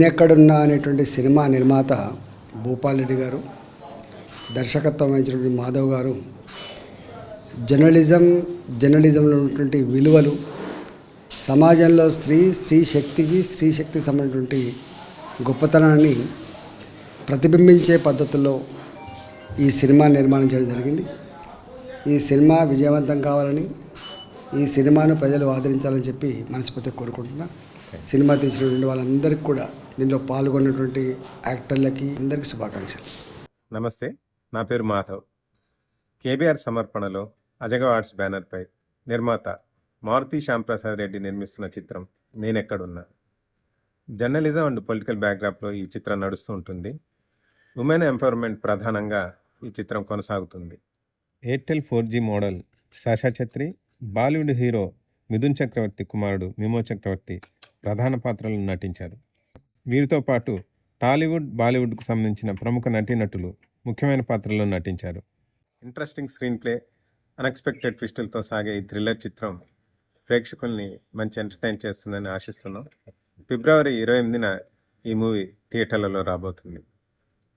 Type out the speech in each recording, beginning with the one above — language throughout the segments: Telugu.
నేనెక్కడున్నా అనేటువంటి సినిమా నిర్మాత భూపాల్ రెడ్డి గారు, దర్శకత్వం వహించినటువంటి మాధవ్ గారు జర్నలిజంలో ఉన్నటువంటి విలువలు, సమాజంలో స్త్రీ శక్తికి సంబంధించినటువంటి గొప్పతనాన్ని ప్రతిబింబించే పద్ధతుల్లో ఈ సినిమా నిర్మాణం చేయడం జరిగింది. ఈ సినిమా విజయవంతం కావాలని, ఈ సినిమాను ప్రజలు ఆదరించాలని చెప్పి మనస్ఫూర్తిగా కోరుకుంటున్నా. సినిమా తీసినటువంటి వాళ్ళందరికీ కూడా, దీనిలో పాల్గొన్నటువంటి యాక్టర్లకి అందరికీ శుభాకాంక్షలు. నమస్తే, నా పేరు మాధవ్. కేబీఆర్ సమర్పణలో అజగ ఆర్ట్స్ బ్యానర్పై నిర్మాత మారుతి శ్యాంప్రసాద్ రెడ్డి నిర్మిస్తున్న చిత్రం నేనెక్కడున్నా. జర్నలిజం అండ్ పొలిటికల్ బ్యాక్డ్రాప్లో ఈ చిత్రం నడుస్తూ ఉంటుంది. ఉమెన్ ఎంపవర్మెంట్ ప్రధానంగా ఈ చిత్రం కొనసాగుతుంది. Airtel 4G model Sasha Chhetri, Bollywood hero Mithun Chakraborty కుమారుడు మిమో చక్రవర్తి ప్రధాన పాత్రలను నటించారు. వీరితో పాటు టాలీవుడ్, బాలీవుడ్కు సంబంధించిన ప్రముఖ నటీనటులు ముఖ్యమైన పాత్రల్లో నటించారు. ఇంట్రెస్టింగ్ స్క్రీన్ ప్లే, అన్ఎక్స్పెక్టెడ్ ట్విస్టులతో సాగే ఈ థ్రిల్లర్ చిత్రం ప్రేక్షకుల్ని మంచి ఎంటర్టైన్ చేస్తుందని ఆశిస్తున్నాం. ఫిబ్రవరి 28న ఈ మూవీ థియేటర్లలో రాబోతుంది.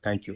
Thank you.